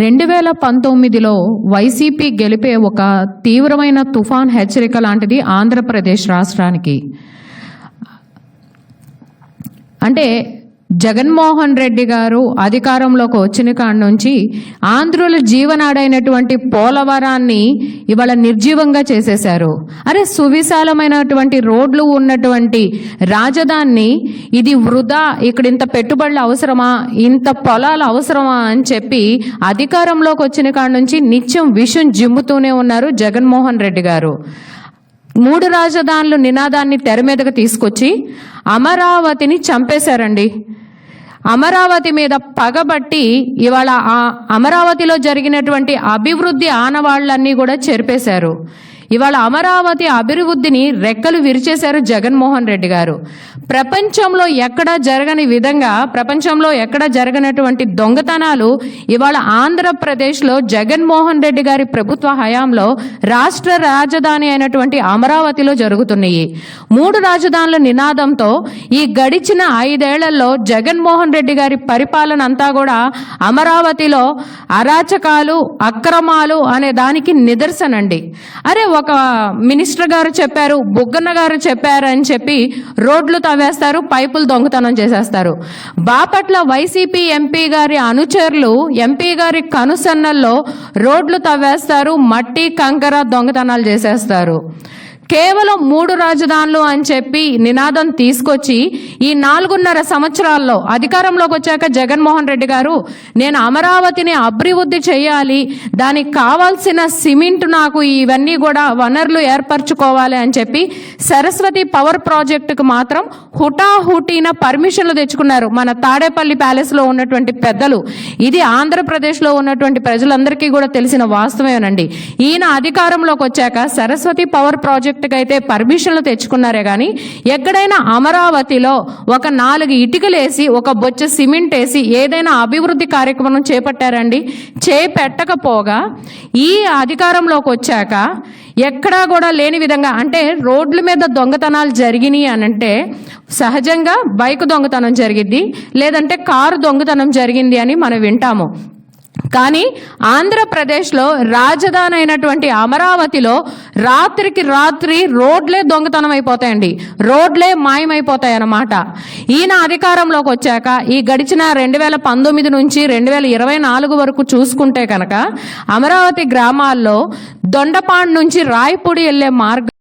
2019లో YCP గెలిపే ఒక తీవ్రమైన తుఫాన్ హెచ్చరిక లాంటిది ఆంధ్రప్రదేశ్ రాష్ట్రానికి. అంటే జగన్మోహన్ రెడ్డి గారు అధికారంలోకి వచ్చిన కాడ నుంచి ఆంధ్రుల జీవనాడైనటువంటి పోలవరాన్ని ఇవాళ నిర్జీవంగా చేసేశారు. అరే, సువిశాలమైనటువంటి రోడ్లు ఉన్నటువంటి రాజధానిని ఇది వృధా, ఇక్కడ ఇంత పెట్టుబడులు అవసరమా, ఇంత పొలాలు అవసరమా అని చెప్పి అధికారంలోకి వచ్చిన కాడ నుంచి నిత్యం విషం జిమ్ముతూనే ఉన్నారు జగన్మోహన్ రెడ్డి గారు. 3 రాజధానులు నినాదాన్ని తెర మీదకు తీసుకొచ్చి అమరావతిని చంపేశారండి. అమరావతి మీద పగబట్టి ఇవాళ ఆ అమరావతిలో జరిగినటువంటి అభివృద్ధి ఆనవాళ్లన్నీ కూడా చెరిపేశారు. ఇవాళ అమరావతి అభివృద్ధిని రెక్కలు విరిచేశారు జగన్మోహన్ రెడ్డి గారు. ప్రపంచంలో ఎక్కడా జరగని విధంగా, ప్రపంచంలో ఎక్కడా జరగనటువంటి దొంగతనాలు ఇవాళ ఆంధ్రప్రదేశ్లో జగన్మోహన్ రెడ్డి గారి ప్రభుత్వ హయాంలో రాష్ట్ర రాజధాని అయినటువంటి అమరావతిలో జరుగుతున్నాయి. 3 రాజధానుల నినాదంతో ఈ గడిచిన 5 ఏళ్లలో జగన్మోహన్ రెడ్డి గారి పరిపాలన అంతా కూడా అమరావతిలో అరాచకాలు, అక్రమాలు అనే దానికి నిదర్శనండి. అరే, ఒక మినిస్టర్ గారు చెప్పారు, బుగ్గన్న గారు చెప్పారు అని చెప్పి రోడ్లు తవ్వేస్తారు, పైపులు దొంగతనం చేసేస్తారు. బాపట్ల వైసీపీ ఎంపీ గారి అనుచరులు ఎంపీ గారి కనుసన్నల్లో రోడ్లు తవ్వేస్తారు, మట్టి కంకర దొంగతనాలు చేసేస్తారు. కేవలం 3 రాజధానులు అని చెప్పి నినాదం తీసుకొచ్చి ఈ 4.5 సంవత్సరాల్లో అధికారంలోకి వచ్చాక జగన్మోహన్ రెడ్డి గారు, నేను అమరావతిని అభివృద్ధి చేయాలి, దానికి కావాల్సిన సిమెంట్, నాకు ఇవన్నీ కూడా వనరులు ఏర్పరచుకోవాలి అని చెప్పి సరస్వతి పవర్ ప్రాజెక్టుకు మాత్రం హుటాహుటీన పర్మిషన్లు తెచ్చుకున్నారు మన తాడేపల్లి ప్యాలెస్లో ఉన్నటువంటి పెద్దలు. ఇది ఆంధ్రప్రదేశ్లో ఉన్నటువంటి ప్రజలందరికీ కూడా తెలిసిన వాస్తవేనండి. ఈయన అధికారంలోకి వచ్చాక సరస్వతి పవర్ ప్రాజెక్ట్ అయితే పర్మిషన్లు తెచ్చుకున్నారే కానీ ఎక్కడైనా అమరావతిలో ఒక 4 ఇటుకలు వేసి, ఒక బొచ్చ సిమెంట్ వేసి ఏదైనా అభివృద్ధి కార్యక్రమం చేపట్టారండి? చేపట్టకపోగా ఈ అధికారంలోకి వచ్చాక ఎక్కడా కూడా లేని విధంగా, అంటే రోడ్ల మీద దొంగతనాలు జరిగినాయి అనంటే సహజంగా బైక్ దొంగతనం జరిగింది, లేదంటే కారు దొంగతనం జరిగింది అని మనం వింటాము. కానీ ఆంధ్రప్రదేశ్లో రాజధాని అయినటువంటి అమరావతిలో రాత్రికి రాత్రి రోడ్లే దొంగతనం అయిపోతాయండి, రోడ్లే మాయమైపోతాయి అన్నమాట. ఈయన అధికారంలోకి వచ్చాక ఈ గడిచిన 2019 నుంచి 2024 వరకు చూసుకుంటే కనుక అమరావతి గ్రామాల్లో దొండపాడు నుంచి రాయపూడి వెళ్లే మార్గం